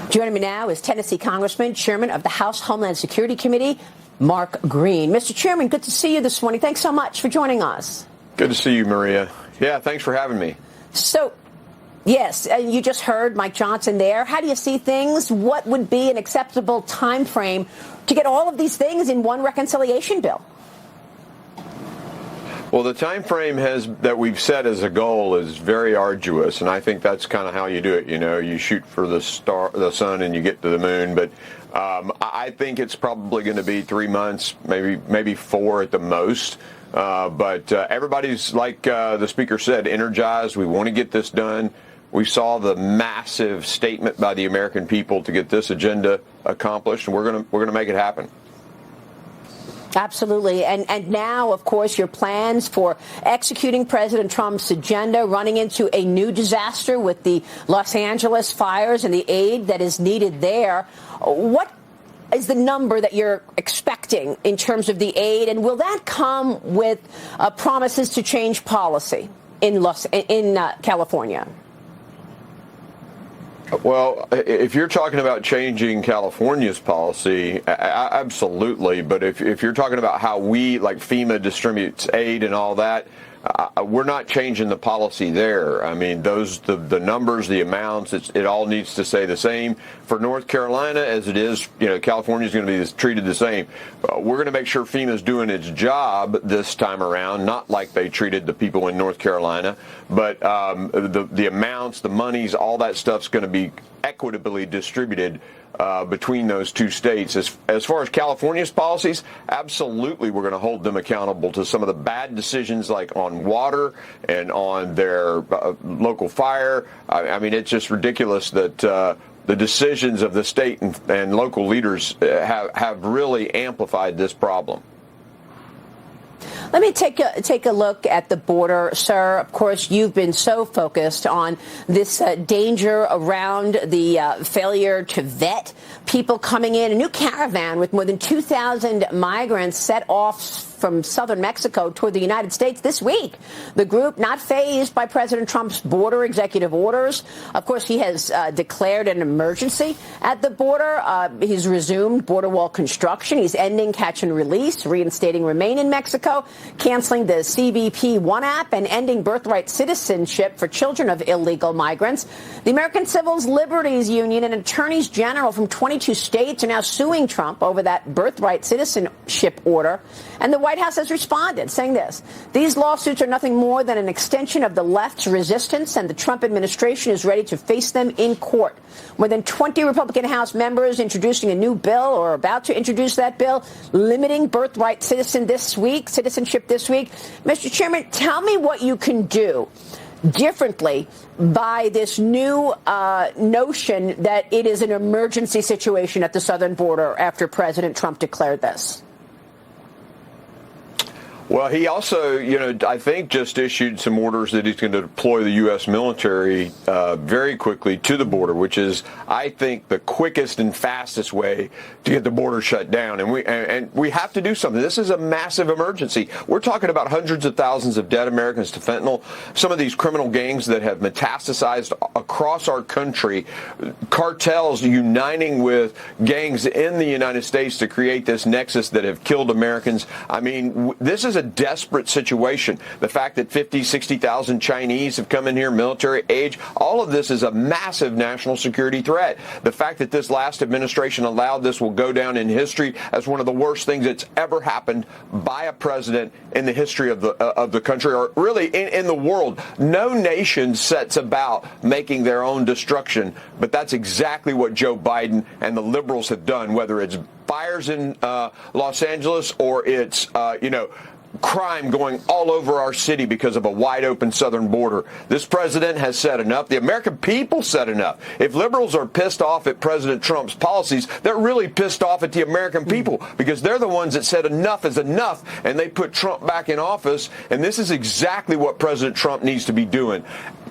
Joining me now is Tennessee Congressman, Chairman of the House Homeland Security Committee, Mark Green. Mr. Chairman, good to see you this morning. Thanks so much for joining us. Good to see you, Maria. Yeah, thanks for having me. So, yes, you just heard Mike Johnson there. How do you see things? What would be an acceptable time frame to get all of these things in one reconciliation bill? Well, the time frame that we've set as a goal is very arduous, and I think that's kind of how you do it. You know, you shoot for the sun, and you get to the moon. But I think it's probably going to be 3 months, maybe 4 at the most. But everybody's, like the speaker said, energized. We want to get this done. We saw the massive statement by the American people to get this agenda accomplished, and we're going to make it happen. Absolutely. And now, of course, your plans for executing President Trump's agenda, running into a new disaster with the Los Angeles fires and the aid that is needed there. What is the number that you're expecting in terms of the aid? And will that come with promises to change policy in California? Well, if you're talking about changing California's policy, absolutely. But if you're talking about how we, like FEMA, distributes aid and all that, we're not changing the policy there. I mean, the numbers, the amounts, it all needs to stay the same for North Carolina as it is. You know, California is going to be treated the same. We're going to make sure FEMA is doing its job this time around, not like they treated the people in North Carolina, but the amounts, the monies, all that stuff's going to be equitably distributed between those two states. As far as California's policies, absolutely we're going to hold them accountable to some of the bad decisions, like on water and on their local fire. I mean, it's just ridiculous that the decisions of the state and local leaders have really amplified this problem. Let me take a look at the border, sir. Of course, you've been so focused on this danger around the failure to vet people coming in. A new caravan with more than 2,000 migrants set off from southern Mexico toward the United States this week. The group not fazed by President Trump's border executive orders. Of course, he has declared an emergency at the border. He's resumed border wall construction. He's ending catch and release, reinstating Remain in Mexico, canceling the CBP One app, and ending birthright citizenship for children of illegal migrants. The American Civil Liberties Union and attorneys general from 22 states are now suing Trump over that birthright citizenship order. And the White House has responded, saying this: these lawsuits are nothing more than an extension of the left's resistance, and the Trump administration is ready to face them in court. More than 20 Republican House members introducing a new bill, or about to introduce that bill, limiting birthright citizenship this week. Mr. Chairman, tell me what you can do differently by this new notion that it is an emergency situation at the southern border after President Trump declared this. Well, he also, I think just issued some orders that he's going to deploy the U.S. military very quickly to the border, which is, I think, the quickest and fastest way to get the border shut down. And we have to do something. This is a massive emergency. We're talking about hundreds of thousands of dead Americans to fentanyl. Some of these criminal gangs that have metastasized across our country, cartels uniting with gangs in the United States to create this nexus that have killed Americans. I mean, this is a desperate situation. The fact that 50, 60,000 Chinese have come in here, military age, all of this is a massive national security threat. The fact that this last administration allowed this will go down in history as one of the worst things that's ever happened by a president in the history of the country, or really in the world. No nation sets about making their own destruction, but that's exactly what Joe Biden and the liberals have done, whether it's fires in Los Angeles or it's, crime going all over our city because of a wide open southern border. This president has said enough. The American people said enough. If liberals are pissed off at President Trump's policies, they're really pissed off at the American people, because they're the ones that said enough is enough, and they put Trump back in office. And this is exactly what President Trump needs to be doing.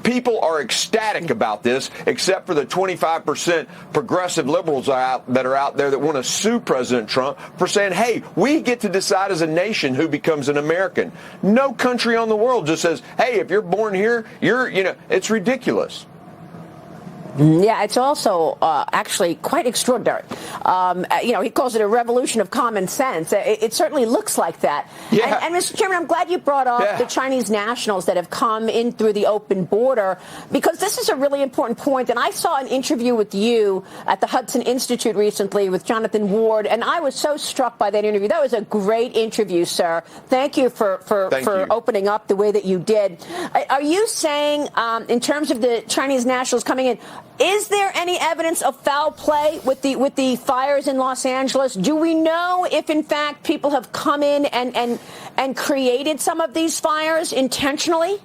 People are ecstatic about this, except for the 25% progressive liberals that are out there that want to sue President Trump for saying, hey, we get to decide as a nation who becomes an American. No country on the world just says, hey, if you're born here, it's ridiculous. Yeah, it's also actually quite extraordinary. He calls it a revolution of common sense. It certainly looks like that. Yeah. And Mr. Chairman, I'm glad you brought up the Chinese nationals that have come in through the open border, because this is a really important point. And I saw an interview with you at the Hudson Institute recently with Jonathan Ward, and I was so struck by that interview. That was a great interview, sir. Thank you for opening up the way that you did. Are you saying, in terms of the Chinese nationals coming in, is there any evidence of foul play with the fires in Los Angeles? Do we know if, in fact, people have come in and created some of these fires intentionally?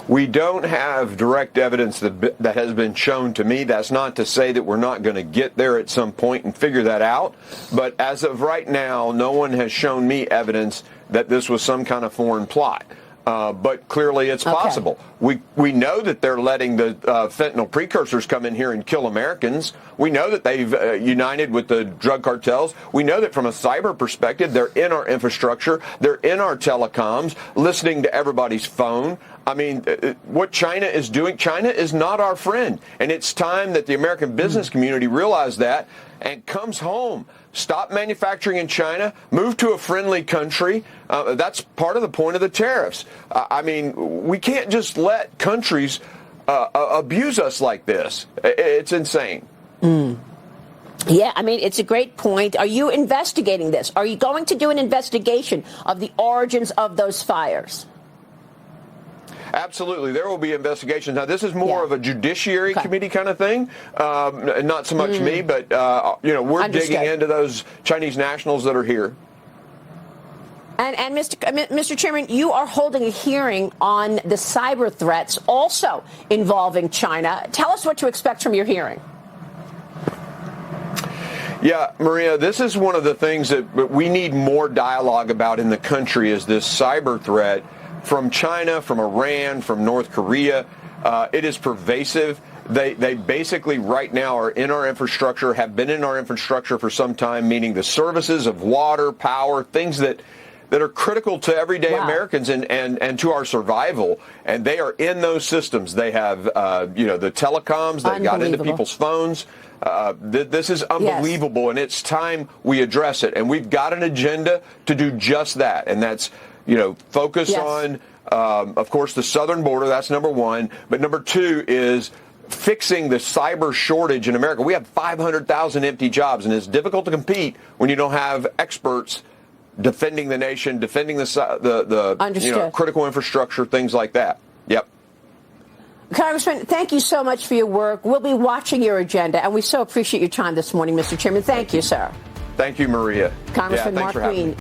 We don't have direct evidence that has been shown to me. That's not to say that we're not going to get there at some point and figure that out. But as of right now, no one has shown me evidence that this was some kind of foreign plot. But clearly it's possible. We know that they're letting the fentanyl precursors come in here and kill Americans. We know that they've united with the drug cartels. We know that from a cyber perspective, they're in our infrastructure. They're in our telecoms, listening to everybody's phone. I mean, what China is doing, China is not our friend. And it's time that the American business community realize that and comes home. Stop manufacturing in China, move to a friendly country. That's part of the point of the tariffs. I mean, we can't just let countries abuse us like this. It's insane. Yeah, I mean, it's a great point. Are you investigating this? Are you going to do an investigation of the origins of those fires? Absolutely. There will be investigations. Now, this is more of a judiciary committee kind of thing. Not so much me, but, we're digging into those Chinese nationals that are here. And Mr. Chairman, you are holding a hearing on the cyber threats also involving China. Tell us what to expect from your hearing. Yeah, Maria, this is one of the things that we need more dialogue about in the country, is this cyber threat from China, from Iran, from North Korea. It is pervasive. They basically right now are in our infrastructure, have been in our infrastructure for some time, meaning the services of water, power, things that are critical to everyday Americans and to our survival. And they are in those systems. They have, the telecoms. They got into people's phones. This is unbelievable, and it's time we address it. And we've got an agenda to do just that, and that's focus on, of course, the southern border. That's number one. But number two is fixing the cyber shortage in America. We have 500,000 empty jobs, and it's difficult to compete when you don't have experts defending the nation, defending the critical infrastructure, things like that. Yep. Congressman, thank you so much for your work. We'll be watching your agenda, and we so appreciate your time this morning, Mr. Chairman. Thank you, sir. Thank you, Maria. Congressman Mark Green.